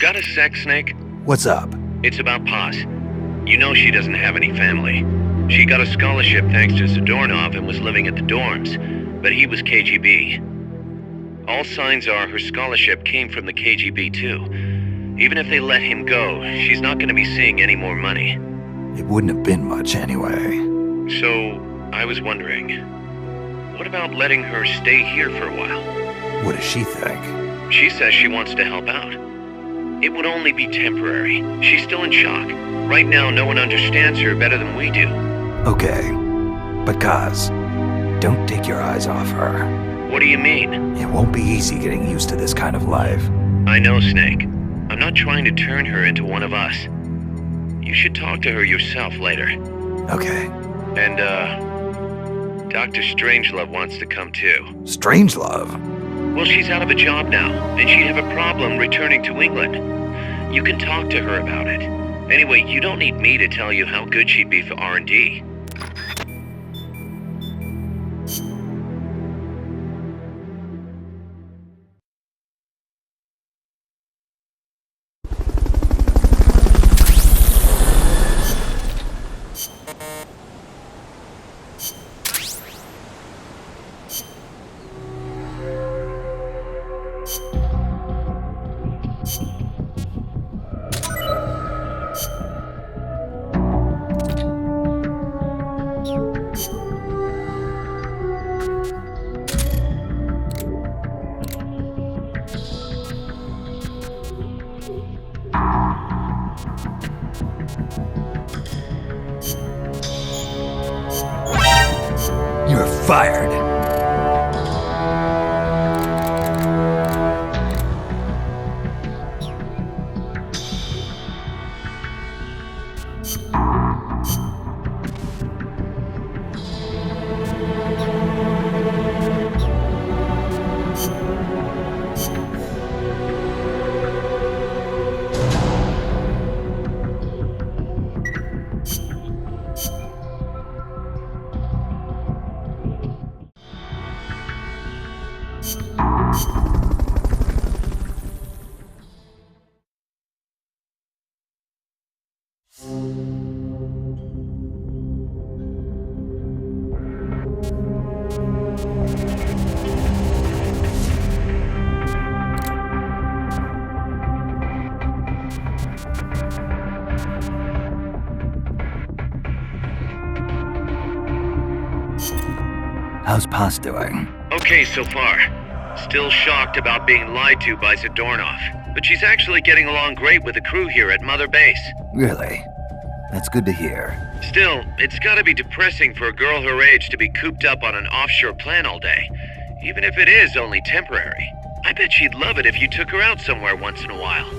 Got a sec, Snake? What's up? It's about Paz. You know she doesn't have any family. She got a scholarship thanks to Zadornov and was living at the dorms, but he was KGB. All signs are her scholarship came from the KGB too. Even if they let him go, she's not going to be seeing any more money. It wouldn't have been much anyway. So, I was wondering, what about letting her stay here for a while? What does she think? She says she wants to help out. It would only be temporary. She's still in shock. Right now, no one understands her better than we do. Okay, but Kaz, don't take your eyes off her. What do you mean? It won't be easy getting used to this kind of life. I know, Snake. I'm not trying to turn her into one of us. You should talk to her yourself later. Okay. And, Dr. Strangelove wants to come too. Strangelove? Well, she's out of a job now, and she'd have a problem returning to England. You can talk to her about it. Anyway, you don't need me to tell you how good she'd be for R&D. You're fired. How's Paz doing? Okay so far. Still shocked about being lied to by Zadornov. But she's actually getting along great with the crew here at Mother Base. Really? That's good to hear. Still, it's gotta be depressing for a girl her age to be cooped up on an offshore plant all day. Even if it is only temporary. I bet she'd love it if you took her out somewhere once in a while.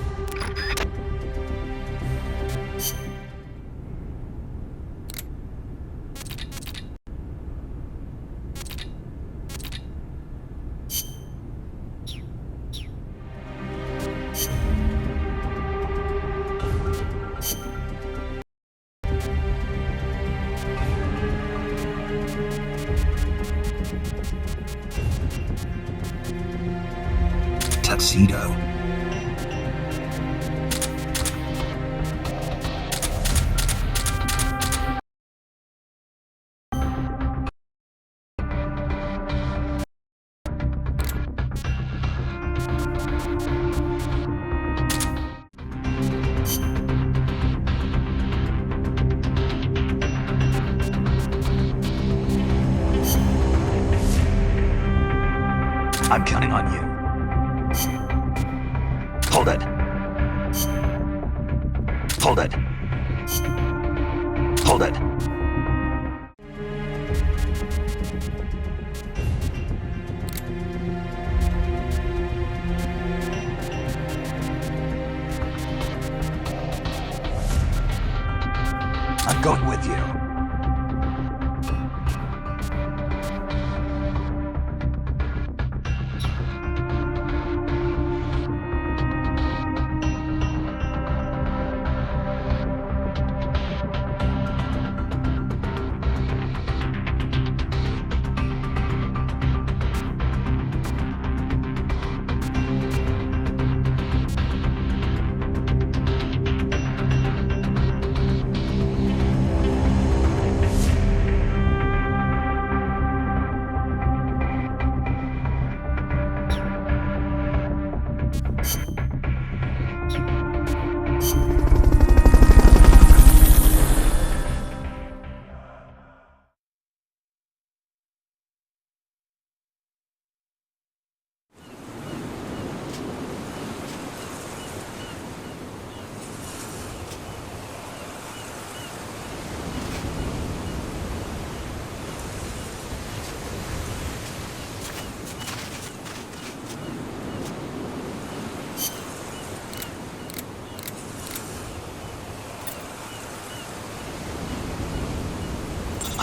Tuxedo. I'm counting on you. Hold it. Hold it. Hold it. I'm going with you.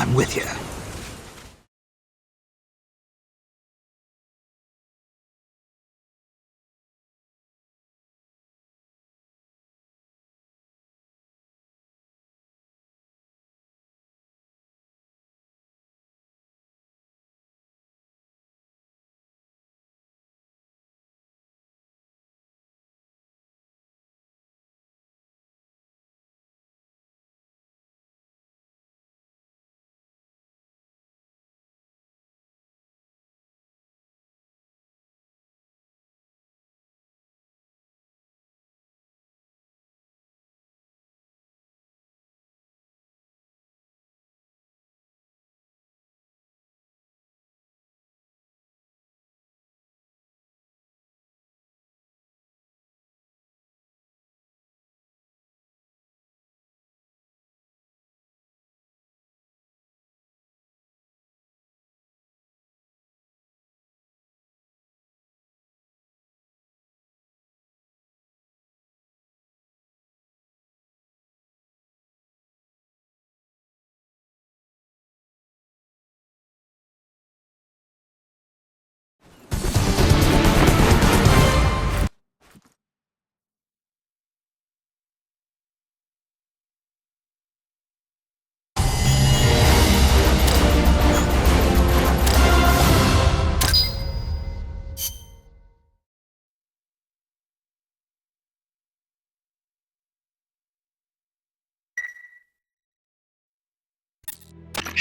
I'm with you.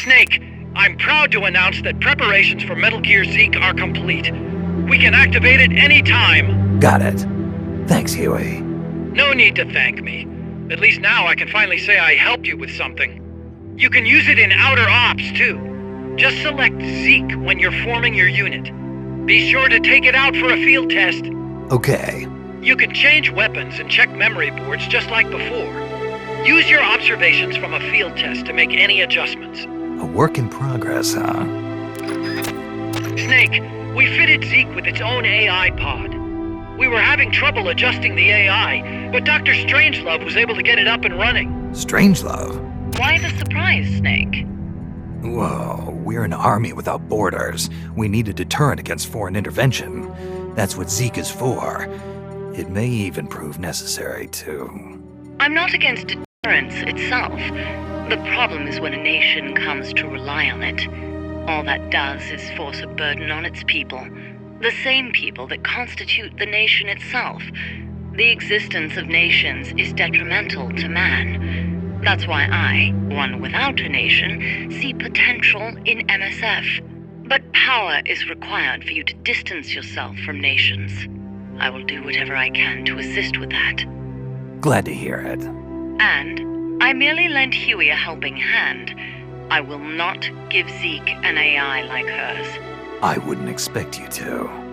Snake, I'm proud to announce that preparations for Metal Gear Zeke are complete. We can activate it any time. Got it. Thanks, Huey. No need to thank me. At least now I can finally say I helped you with something. You can use it in outer ops, too. Just select Zeke when you're forming your unit. Be sure to take it out for a field test. Okay. You can change weapons and check memory boards just like before. Use your observations from a field test to make any adjustments. A work in progress, huh? Snake, we fitted Zeke with its own AI pod. We were having trouble adjusting the AI, but Dr. Strangelove was able to get it up and running. Strangelove? Why the surprise, Snake? Whoa, we're an army without borders. We need a deterrent against foreign intervention. That's what Zeke is for. It may even prove necessary to... I'm not against deterrence itself. The problem is when a nation comes to rely on it. All that does is force a burden on its people. The same people that constitute the nation itself. The existence of nations is detrimental to man. That's why I, one without a nation, see potential in MSF. But power is required for you to distance yourself from nations. I will do whatever I can to assist with that. Glad to hear it. And I merely lent Huey a helping hand. I will not give Zeke an AI like hers. I wouldn't expect you to.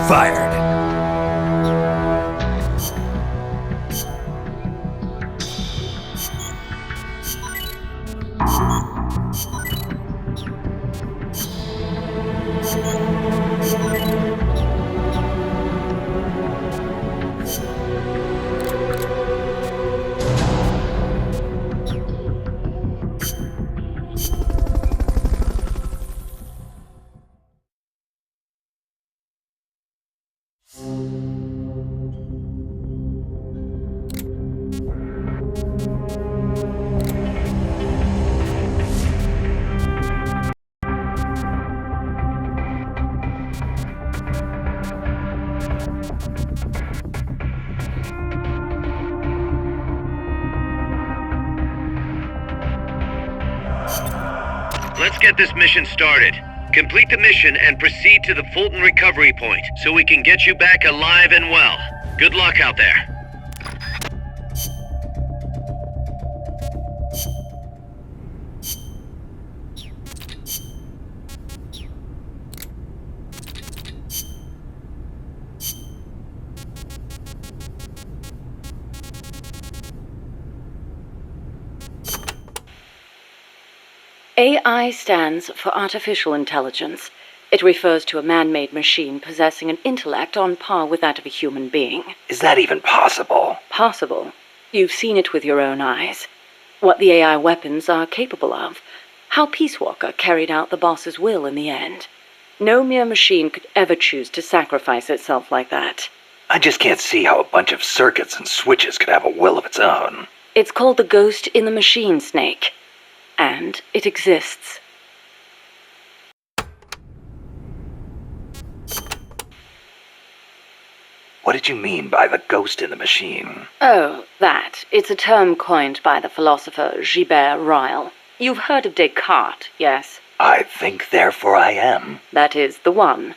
Fired. Let's get this mission started. Complete the mission and proceed to the Fulton recovery point so we can get you back alive and well. Good luck out there. AI stands for artificial intelligence. It refers to a man-made machine possessing an intellect on par with that of a human being. Is that even possible? Possible. You've seen it with your own eyes. What the AI weapons are capable of. How Peace Walker carried out the boss's will in the end. No mere machine could ever choose to sacrifice itself like that. I just can't see how a bunch of circuits and switches could have a will of its own. It's called the ghost in the machine, Snake. And it exists. What did you mean by the ghost in the machine? Oh, that. It's a term coined by the philosopher Gilbert Ryle. You've heard of Descartes, yes? I think, therefore I am. That is the one.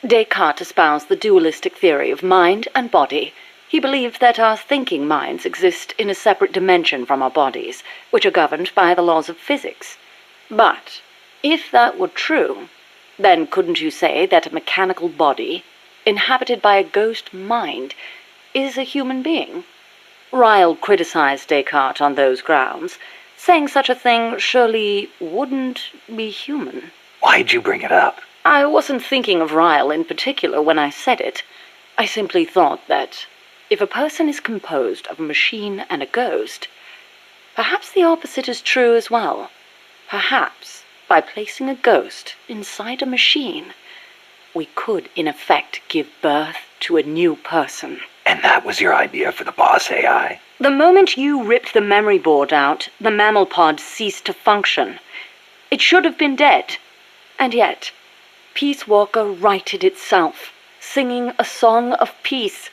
Descartes espoused the dualistic theory of mind and body. He believed that our thinking minds exist in a separate dimension from our bodies, which are governed by the laws of physics. But if that were true, then couldn't you say that a mechanical body, inhabited by a ghost mind, is a human being? Ryle criticized Descartes on those grounds, saying such a thing surely wouldn't be human. Why'd you bring it up? I wasn't thinking of Ryle in particular when I said it. I simply thought that if a person is composed of a machine and a ghost, perhaps the opposite is true as well. Perhaps, by placing a ghost inside a machine, we could, in effect, give birth to a new person. And that was your idea for the boss AI? The moment you ripped the memory board out, the mammal pod ceased to function. It should have been dead. And yet, Peace Walker righted itself, singing a song of peace.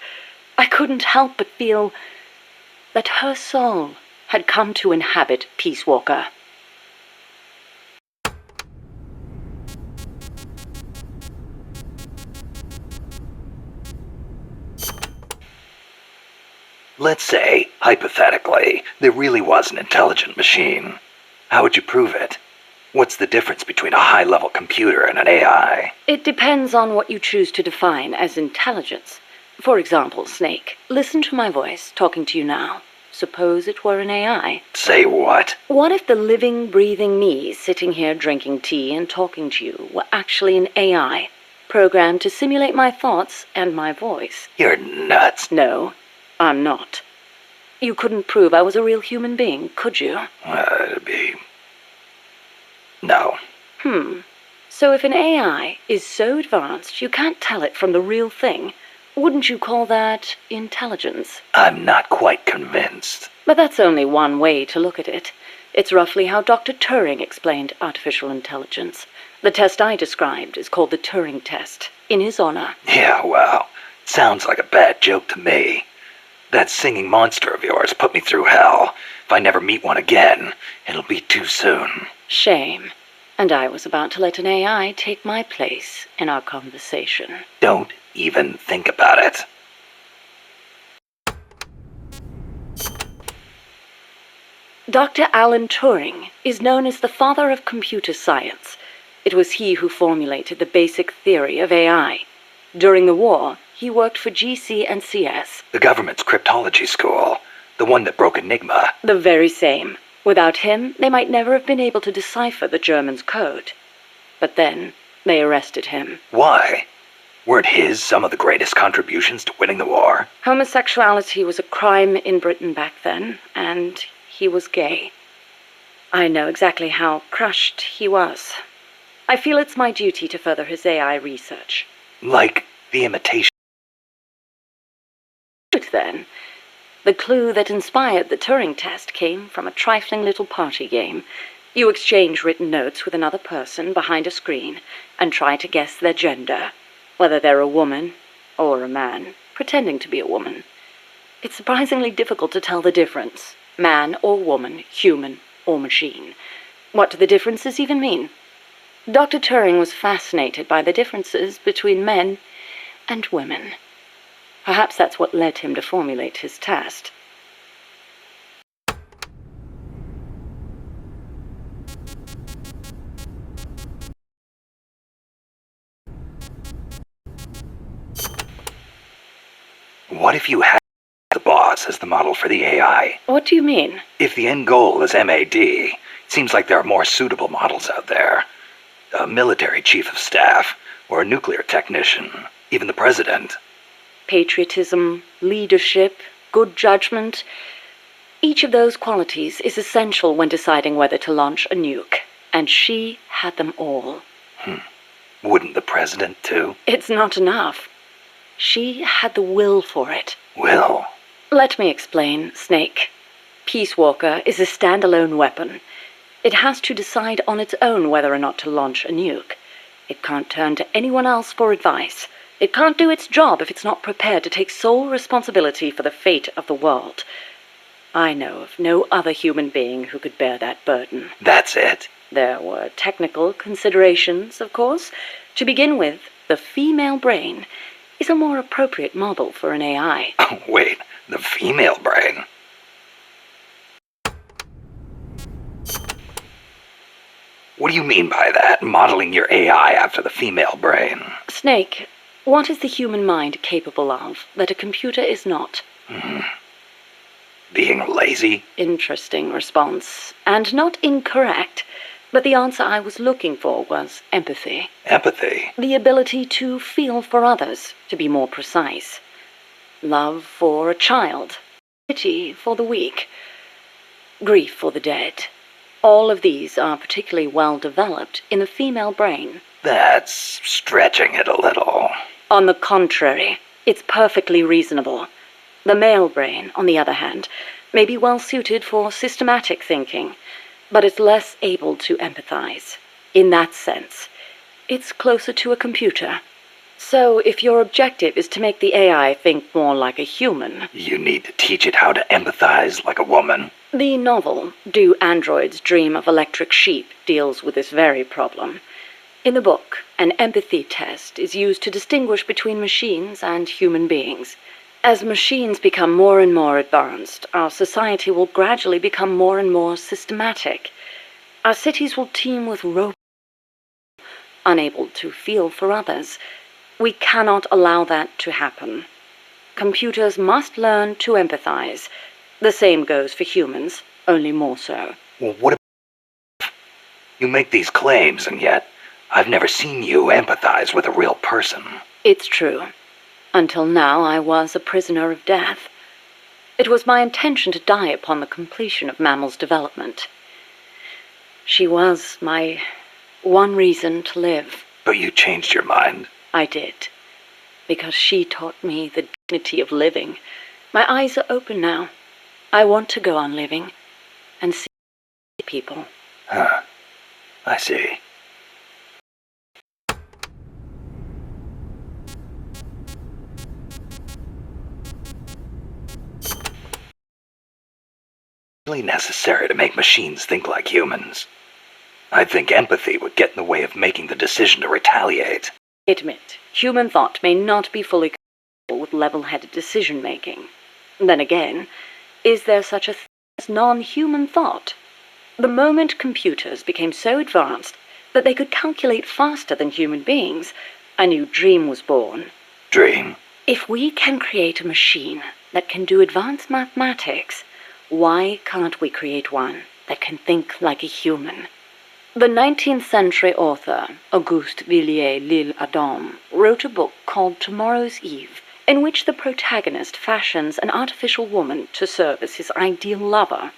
I couldn't help but feel that her soul had come to inhabit Peace Walker. Let's say, hypothetically, there really was an intelligent machine. How would you prove it? What's the difference between a high-level computer and an AI? It depends on what you choose to define as intelligence. For example, Snake, listen to my voice talking to you now. Suppose it were an AI. Say what? What if the living, breathing me sitting here drinking tea and talking to you were actually an AI, programmed to simulate my thoughts and my voice? You're nuts. No, I'm not. You couldn't prove I was a real human being, could you? It'd be... No. So if an AI is so advanced you can't tell it from the real thing, wouldn't you call that intelligence? I'm not quite convinced. But that's only one way to look at it. It's roughly how Dr. Turing explained artificial intelligence. The test I described is called the Turing test, in his honor. Yeah, well, sounds like a bad joke to me. That singing monster of yours put me through hell. If I never meet one again, it'll be too soon. Shame. And I was about to let an AI take my place in our conversation. Don't even think about it. Dr. Alan Turing is known as the father of computer science. It was he who formulated the basic theory of AI. During the war, he worked for GC and CS. The government's cryptology school. The one that broke Enigma. The very same. Without him, they might never have been able to decipher the Germans' code. But then, they arrested him. Why? Weren't his some of the greatest contributions to winning the war? Homosexuality was a crime in Britain back then, and he was gay. I know exactly how crushed he was. I feel it's my duty to further his AI research. Like the imitation. Then, the clue that inspired the Turing test came from a trifling little party game. You exchange written notes with another person behind a screen and try to guess their gender, whether they're a woman or a man, pretending to be a woman. It's surprisingly difficult to tell the difference. Man or woman, human or machine. What do the differences even mean? Dr. Turing was fascinated by the differences between men and women. Perhaps that's what led him to formulate his test. What if you had the boss as the model for the AI? What do you mean? If the end goal is MAD, it seems like there are more suitable models out there. A military chief of staff, or a nuclear technician, even the president. Patriotism, leadership, good judgment. Each of those qualities is essential when deciding whether to launch a nuke, and she had them all. Wouldn't the president too? It's not enough. She had the will for it. Will? Let me explain, Snake. Peace Walker is a standalone weapon. It has to decide on its own whether or not to launch a nuke. It can't turn to anyone else for advice. It can't do its job if it's not prepared to take sole responsibility for the fate of the world. I know of no other human being who could bear that burden. That's it? There were technical considerations, of course. To begin with, the female brain is a more appropriate model for an AI. Oh, wait, the female brain? What do you mean by that, modeling your AI after the female brain? Snake, what is the human mind capable of that a computer is not? Being lazy? Interesting response. And not incorrect. But the answer I was looking for was empathy. Empathy? The ability to feel for others, to be more precise. Love for a child. Pity for the weak. Grief for the dead. All of these are particularly well developed in the female brain. That's stretching it a little. On the contrary, it's perfectly reasonable. The male brain, on the other hand, may be well suited for systematic thinking, but it's less able to empathize. In that sense, it's closer to a computer. So if your objective is to make the AI think more like a human... You need to teach it how to empathize like a woman. The novel, Do Androids Dream of Electric Sheep, deals with this very problem. In the book, an empathy test is used to distinguish between machines and human beings. As machines become more and more advanced, our society will gradually become more and more systematic. Our cities will teem with robots, unable to feel for others. We cannot allow that to happen. Computers must learn to empathize. The same goes for humans, only more so. Well, what if you make these claims, and yet I've never seen you empathize with a real person? It's true. Until now, I was a prisoner of death. It was my intention to die upon the completion of Mammal's development. She was my one reason to live. But you changed your mind. I did. Because she taught me the dignity of living. My eyes are open now. I want to go on living and see people. Huh. I see. Really necessary to make machines think like humans. I think empathy would get in the way of making the decision to retaliate. Admit, human thought may not be fully compatible with level-headed decision-making. Then again, is there such a thing as non-human thought? The moment computers became so advanced that they could calculate faster than human beings, a new dream was born. dream. If we can create a machine that can do advanced mathematics, why can't we create one that can think like a human? The 19th century author, Auguste Villiers-l'Isle-Adam, wrote a book called Tomorrow's Eve, in which the protagonist fashions an artificial woman to serve as his ideal lover.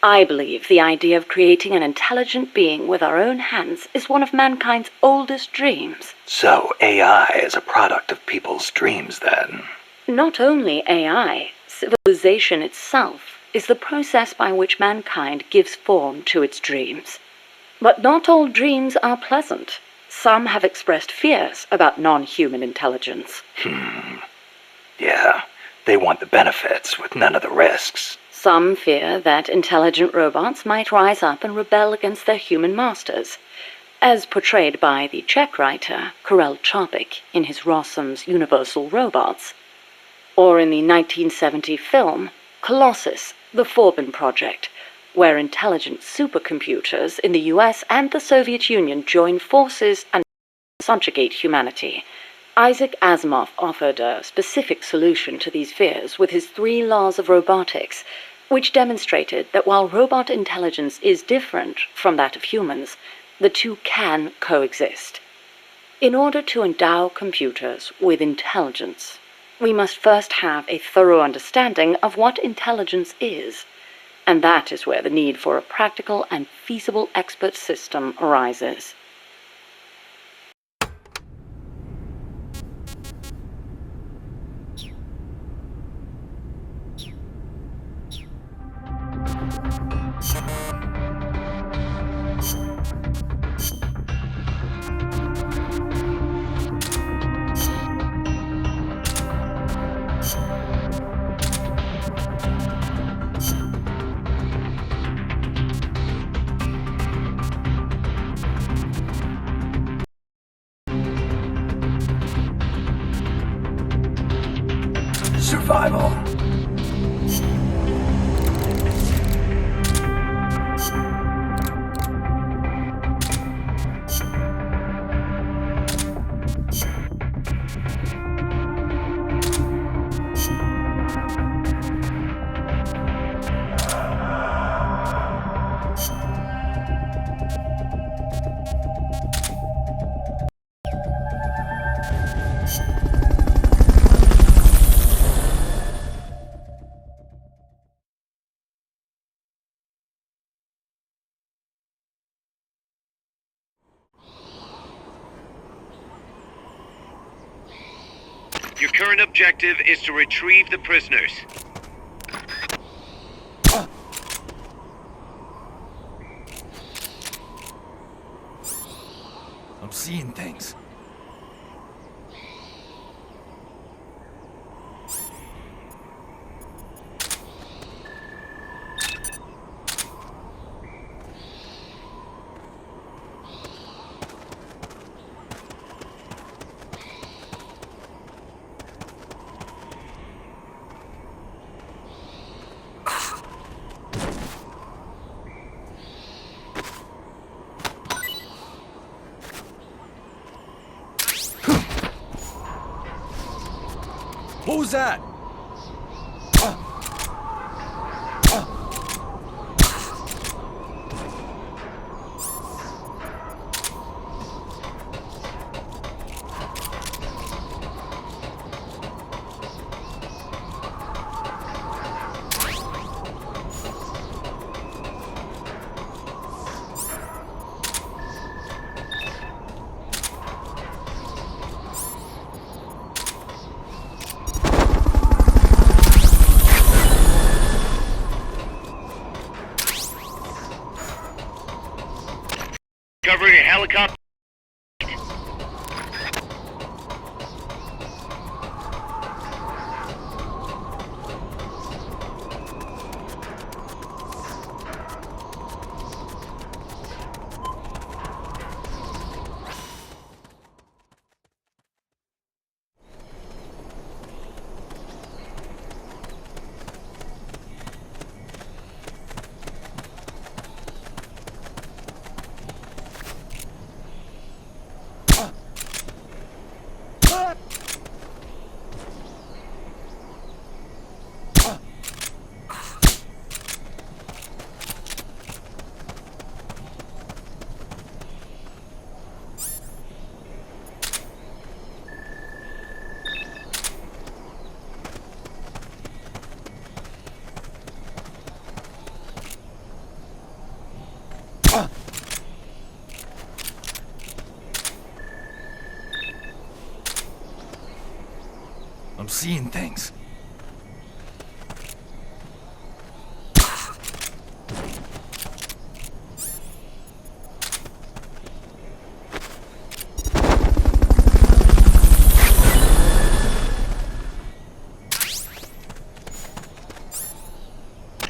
I believe the idea of creating an intelligent being with our own hands is one of mankind's oldest dreams. So AI is a product of people's dreams, then? Not only AI, civilization itself is the process by which mankind gives form to its dreams. But not all dreams are pleasant. Some have expressed fears about non-human intelligence. Yeah, they want the benefits with none of the risks. Some fear that intelligent robots might rise up and rebel against their human masters, as portrayed by the Czech writer Karel Čapek in his Rossum's Universal Robots, or in the 1970 film Colossus, the Forbin Project, where intelligent supercomputers in the US and the Soviet Union join forces and subjugate humanity. Isaac Asimov offered a specific solution to these fears with his 3 laws of robotics, which demonstrated that while robot intelligence is different from that of humans, the two can coexist. In order to endow computers with intelligence, we must first have a thorough understanding of what intelligence is. And that is where the need for a practical and feasible expert system arises. Survival. Your current objective is to retrieve the prisoners. I'm seeing things. What was that? Covering a helicopter. I'm seeing things.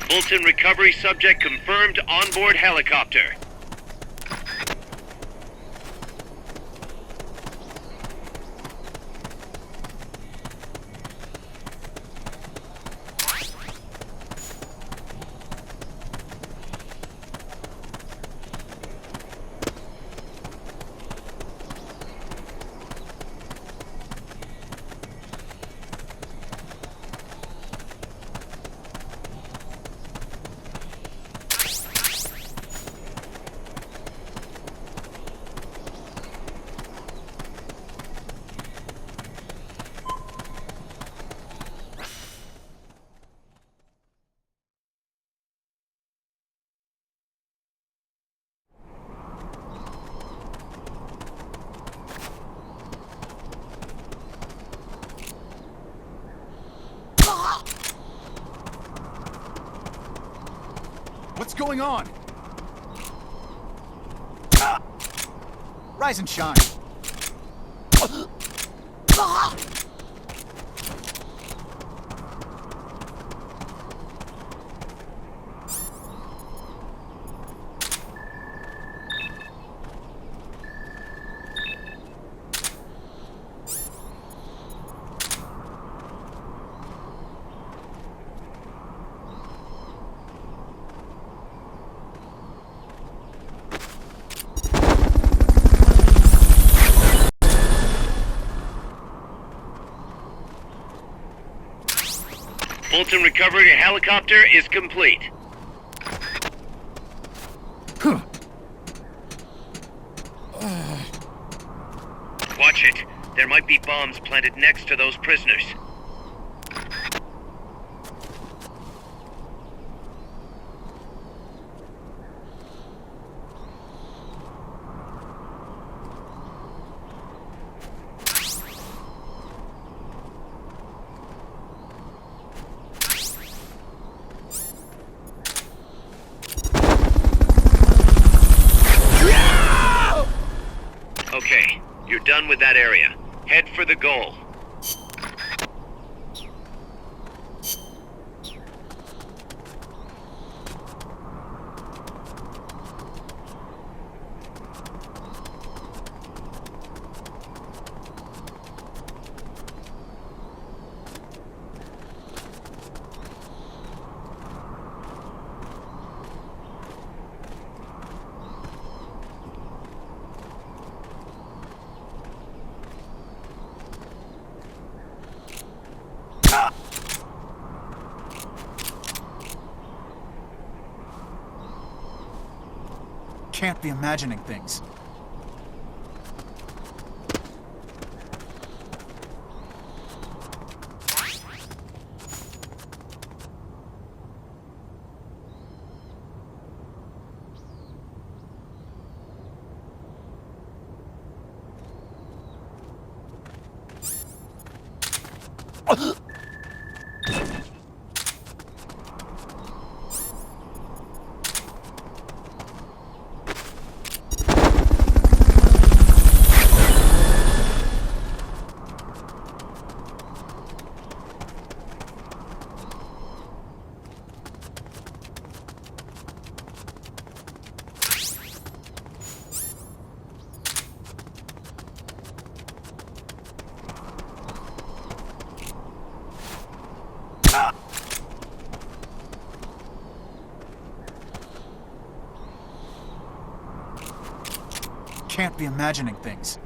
Fulton recovery subject confirmed onboard helicopter. What's going on? Rise and shine. Fulton recovery helicopter is complete. Watch it. There might be bombs planted next to those prisoners. Okay, you're done with that area. Head for the goal. Can't be imagining things. Can't be imagining things.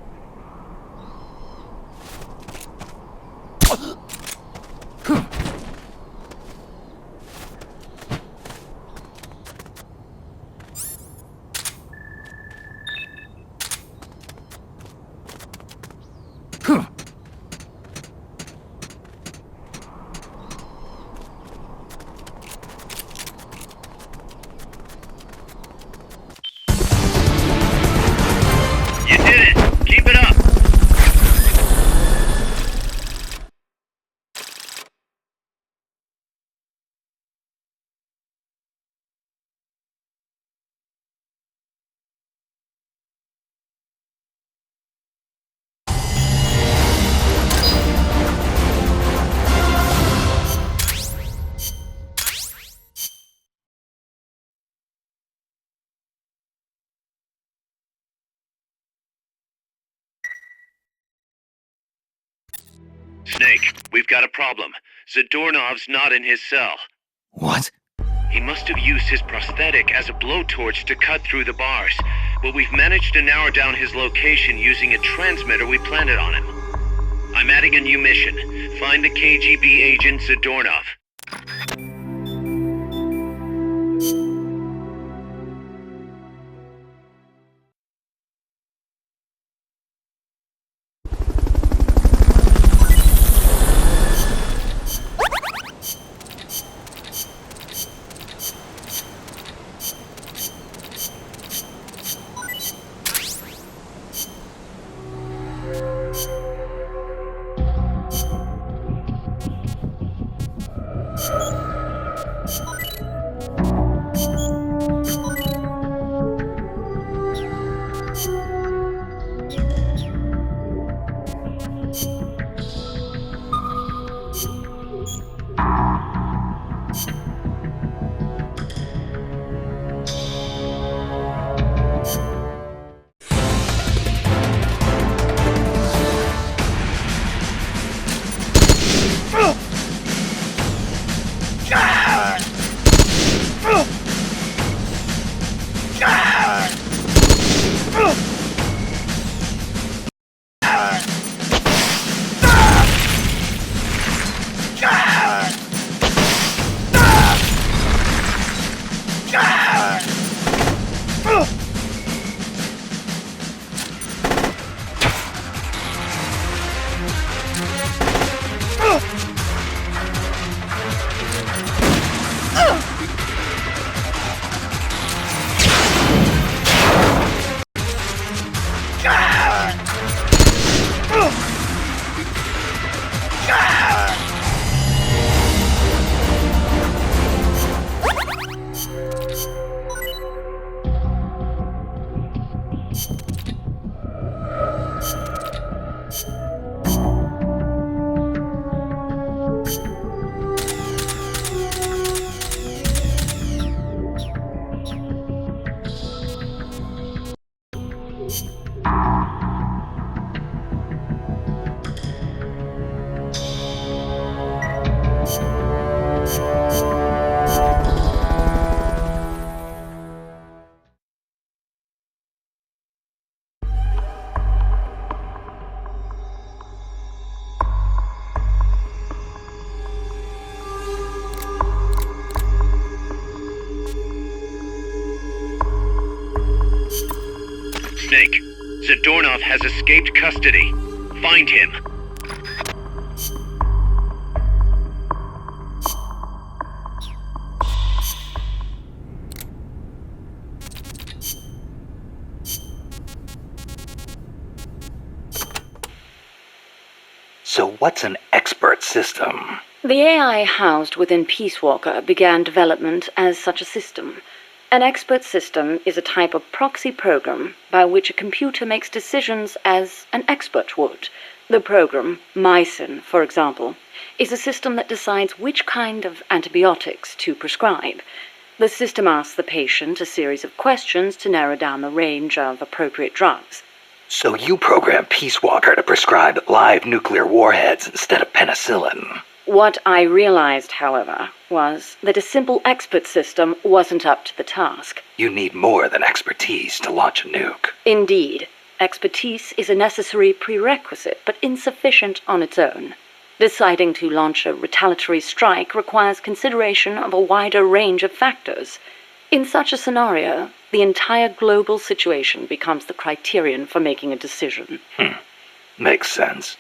Snake, we've got a problem. Zadornov's not in his cell. What? He must have used his prosthetic as a blowtorch to cut through the bars, but we've managed to narrow down his location using a transmitter we planted on him. I'm adding a new mission. Find the KGB agent Zadornov. Snake, Zadornov has escaped custody. Find him. So what's an expert system? The AI housed within Peace Walker began development as such a system. An expert system is a type of proxy program by which a computer makes decisions as an expert would. The program, Mycin, for example, is a system that decides which kind of antibiotics to prescribe. The system asks the patient a series of questions to narrow down the range of appropriate drugs. So you program Peace Walker to prescribe live nuclear warheads instead of penicillin. What I realized, however, was that a simple expert system wasn't up to the task. You need more than expertise to launch a nuke. Indeed, expertise is a necessary prerequisite, but insufficient on its own. Deciding to launch a retaliatory strike requires consideration of a wider range of factors. In such a scenario, the entire global situation becomes the criterion for making a decision. Makes sense.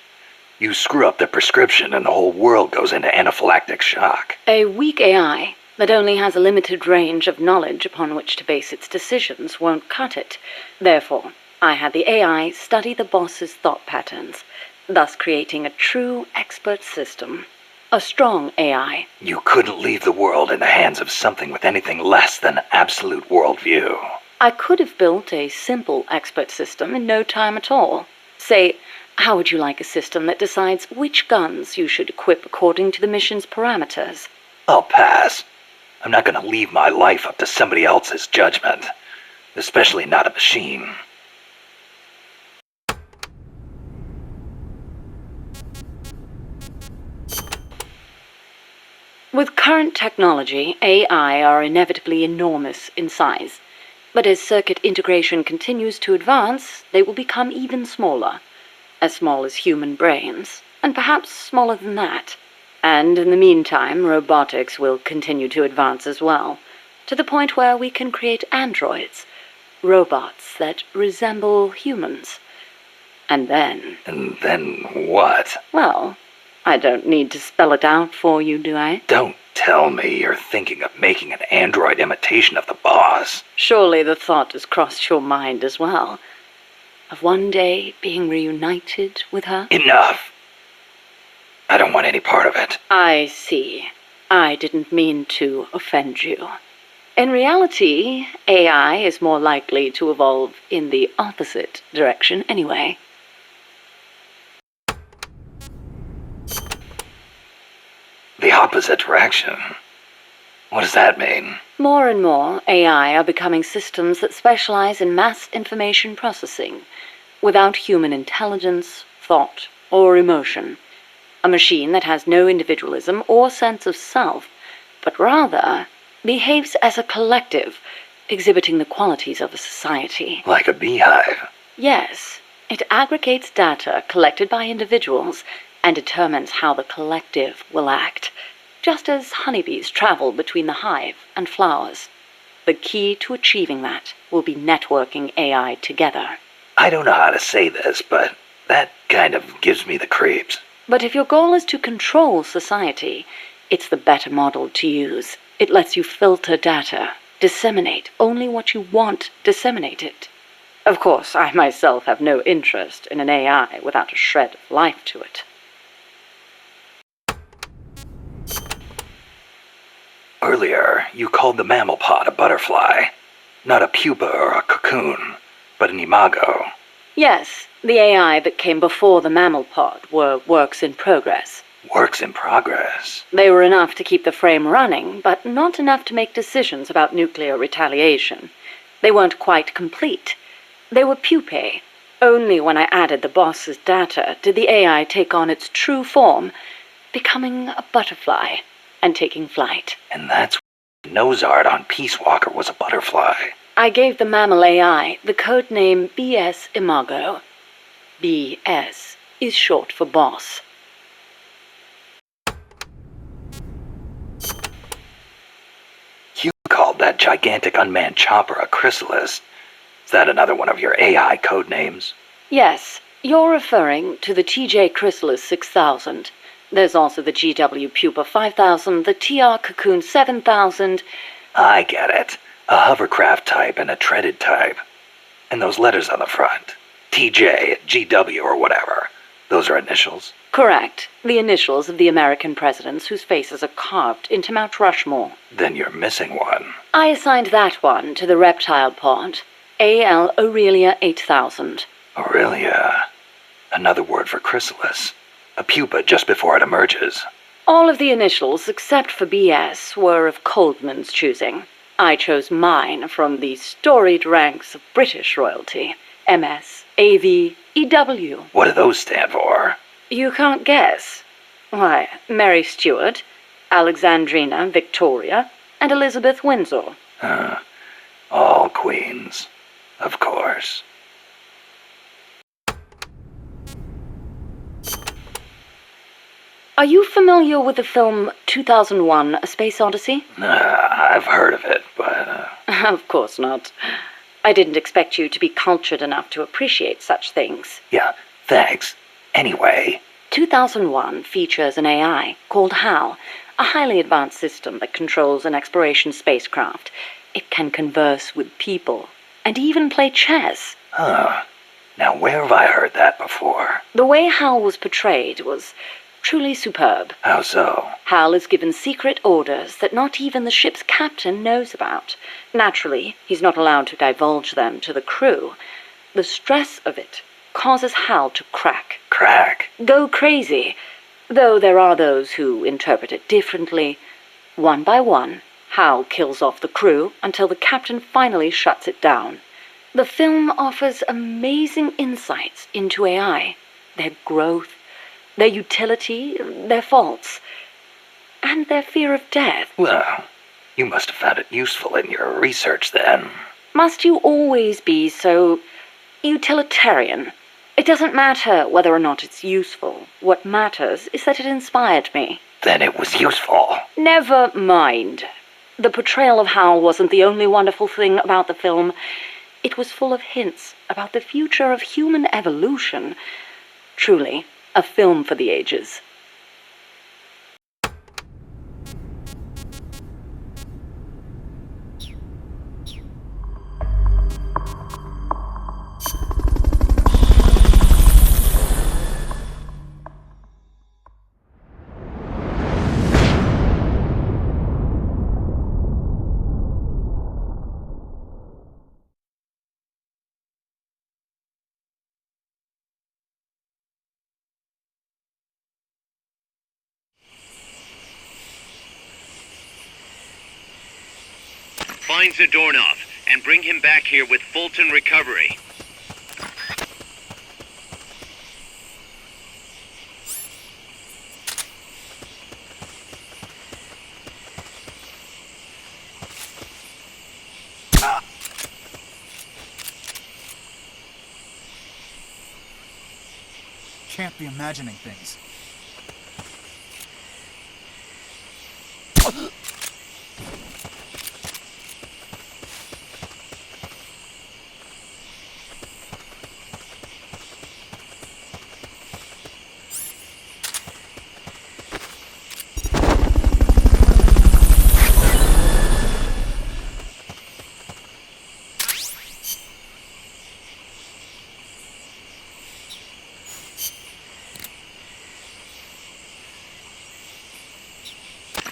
You screw up the prescription and the whole world goes into anaphylactic shock. A weak AI that only has a limited range of knowledge upon which to base its decisions won't cut it. Therefore, I had the AI study the boss's thought patterns, thus creating a true expert system. A strong AI. You couldn't leave the world in the hands of something with anything less than absolute worldview. I could have built a simple expert system in no time at all. Say, how would you like a system that decides which guns you should equip according to the mission's parameters? I'll pass. I'm not going to leave my life up to somebody else's judgment. Especially not a machine. With current technology, AI are inevitably enormous in size. But as circuit integration continues to advance, they will become even smaller. As small as human brains, and perhaps smaller than that. And in the meantime, robotics will continue to advance as well, to the point where we can create androids, robots that resemble humans. And then... And then what? Well, I don't need to spell it out for you, do I? Don't tell me you're thinking of making an android imitation of the boss. Surely the thought has crossed your mind as well, of one day being reunited with her? Enough! I don't want any part of it. I see. I didn't mean to offend you. In reality, AI is more likely to evolve in the opposite direction anyway. The opposite direction? What does that mean? More and more, AI are becoming systems that specialize in mass information processing, without human intelligence, thought, or emotion. A machine that has no individualism or sense of self, but rather behaves as a collective, exhibiting the qualities of a society. Like a beehive? Yes, it aggregates data collected by individuals and determines how the collective will act, just as honeybees travel between the hive and flowers. The key to achieving that will be networking AI together. I don't know how to say this, but that kind of gives me the creeps. But if your goal is to control society, it's the better model to use. It lets you filter data, disseminate only what you want disseminated. Of course, I myself have no interest in an AI without a shred of life to it. Earlier, you called the mammal pod a butterfly. Not a pupa or a cocoon, but an imago. Yes, the AI that came before the mammal pod were works in progress. Works in progress? They were enough to keep the frame running, but not enough to make decisions about nuclear retaliation. They weren't quite complete. They were pupae. Only when I added the boss's data did the AI take on its true form, becoming a butterfly and taking flight. And that's why nose art on Peace Walker was a butterfly. I gave the mammal AI the codename BS Imago. BS is short for boss. You called that gigantic unmanned chopper a chrysalis. Is that another one of your AI codenames? Yes, you're referring to the TJ Chrysalis 6000. There's also the GW Pupa 5000, the TR Cocoon 7000. I get it. A hovercraft type and a treaded type. And those letters on the front. TJ, GW, or whatever. Those are initials? Correct. The initials of the American presidents whose faces are carved into Mount Rushmore. Then you're missing one. I assigned that one to the reptile pod. AL Aurelia 8000. Aurelia. Another word for chrysalis. A pupa just before it emerges. All of the initials, except for BS, were of Coldman's choosing. I chose mine from the storied ranks of British royalty. MS, AV, EW. What do those stand for? You can't guess. Why, Mary Stuart, Alexandrina Victoria, and Elizabeth Windsor. All queens. Of course. Are you familiar with the film 2001: A Space Odyssey? I've heard of it, but... Of course not. I didn't expect you to be cultured enough to appreciate such things. Yeah, thanks. Anyway... 2001 features an AI called HAL, a highly advanced system that controls an exploration spacecraft. It can converse with people, and even play chess. Huh. Now where have I heard that before? The way HAL was portrayed was truly superb. How so? HAL is given secret orders that not even the ship's captain knows about. Naturally, he's not allowed to divulge them to the crew. The stress of it causes HAL to crack. Crack? Go crazy. Though there are those who interpret it differently. One by one, HAL kills off the crew until the captain finally shuts it down. The film offers amazing insights into AI, their growth, their utility, their faults. and their fear of death. Well, you must have found it useful in your research then. Must you always be so utilitarian? It doesn't matter whether or not it's useful. What matters is that it inspired me. Then it was useful. Never mind. The portrayal of Hal wasn't the only wonderful thing about the film. It was full of hints about the future of human evolution. Truly, a film for the ages. Find Zadornov and bring him back here with Fulton Recovery. Can't be imagining things.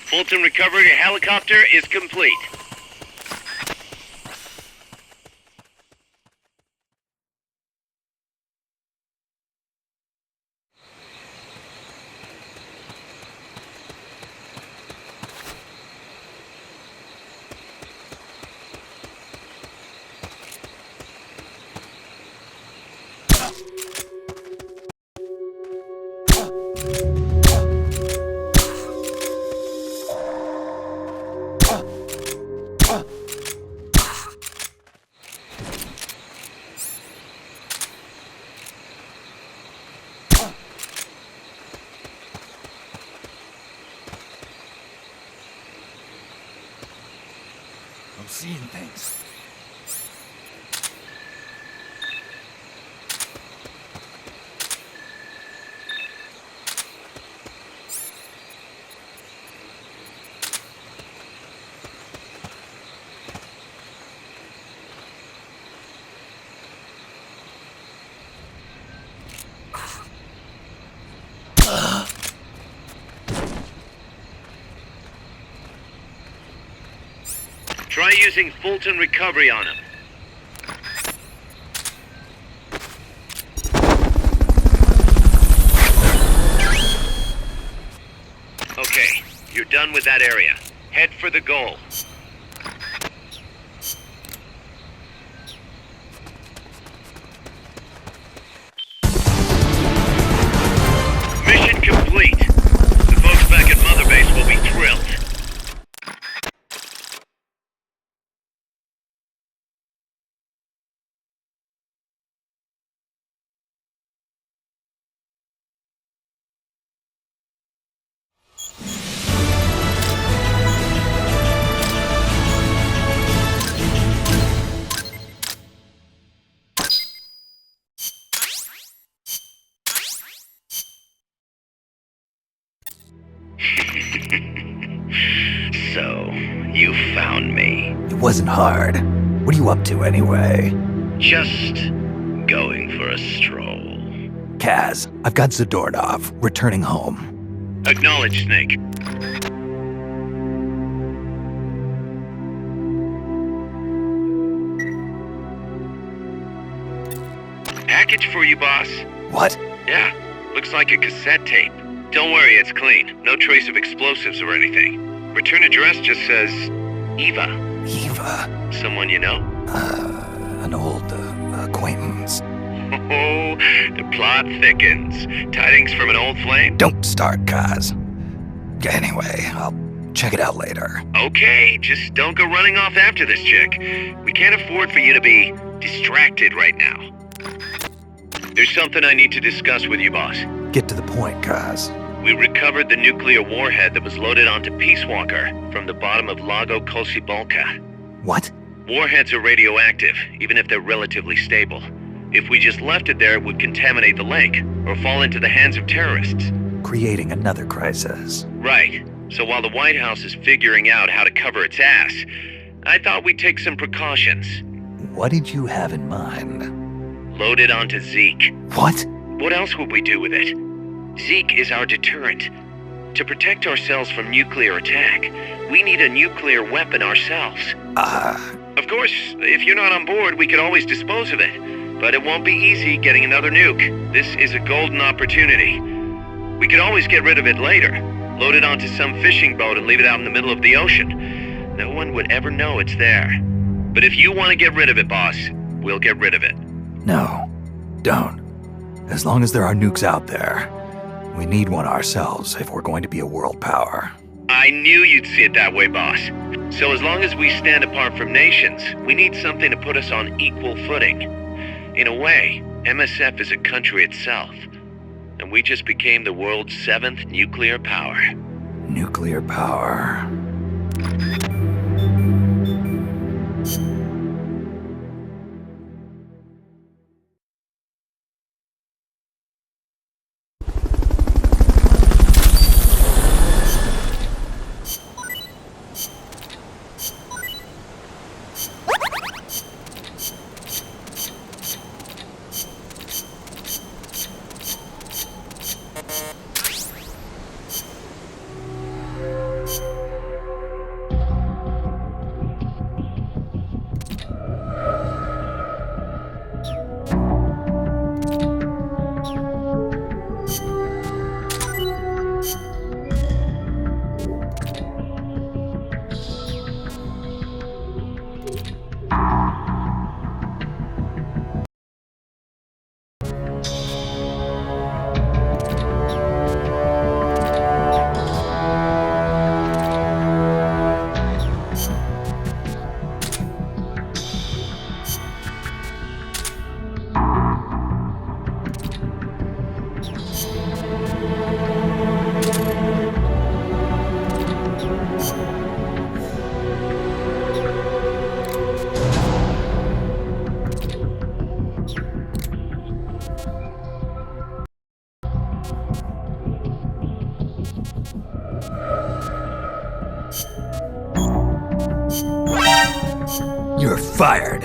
Fulton Recovery helicopter is complete. I'm seeing things. Try using Fulton Recovery on him. Okay, you're done with that area. Head for the goal. Mission complete. The folks back at Mother Base will be thrilled. So, you found me. It wasn't hard. What are you up to anyway? Just going for a stroll. Kaz, I've got Zadornov, returning home. Acknowledge, Snake. Package for you, boss. What? Yeah, looks like a cassette tape. Don't worry, it's clean. No trace of explosives or anything. Return address just says Eva. Eva? Someone you know? An old acquaintance. Oh, the plot thickens. Tidings from an old flame? Don't start, Kaz. Anyway, I'll check it out later. Okay, just don't go running off after this chick. We can't afford for you to be distracted right now. There's something I need to discuss with you, boss. Get to the point, Kaz. We recovered the nuclear warhead that was loaded onto Peace Walker from the bottom of Lago Kosibolka. What? Warheads are radioactive, even if they're relatively stable. If we just left it there, it would contaminate the lake, or fall into the hands of terrorists. Creating another crisis. Right. So while the White House is figuring out how to cover its ass, I thought we'd take some precautions. What did you have in mind? Load it onto Zeke. What? What else would we do with it? Zeke is our deterrent. To protect ourselves from nuclear attack, we need a nuclear weapon ourselves. Of course, if you're not on board, we could always dispose of it. But it won't be easy getting another nuke. This is a golden opportunity. We could always get rid of it later. Load it onto some fishing boat and leave it out in the middle of the ocean. No one would ever know it's there. But if you want to get rid of it, boss, we'll get rid of it. No, don't. As long as there are nukes out there, we need one ourselves if we're going to be a world power. I knew you'd see it that way, boss. So as long as we stand apart from nations, we need something to put us on equal footing. In a way, MSF is a country itself. And we just became the world's 7th nuclear power. Nuclear power. You're fired.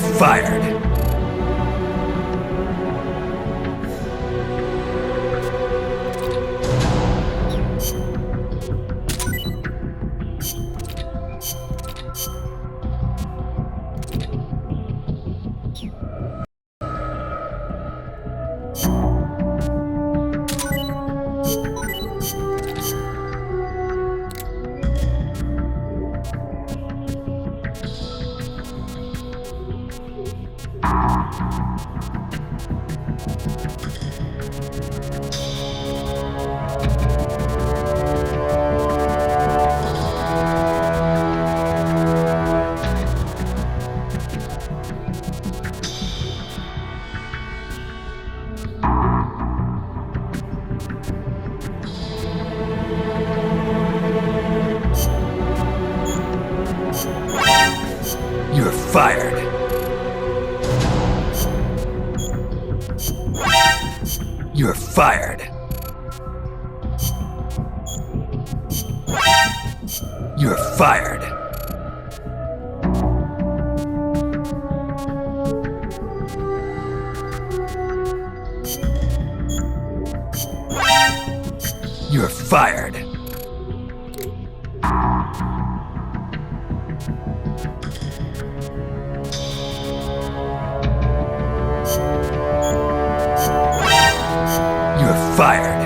You're fired. You're fired. You're fired. You're fired. You're fired. You're fired.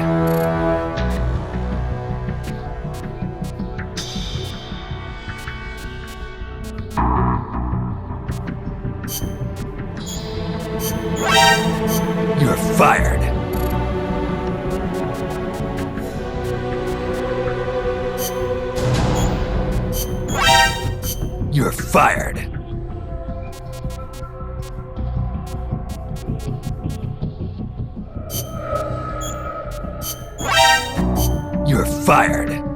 You're fired. You're fired. You're fired.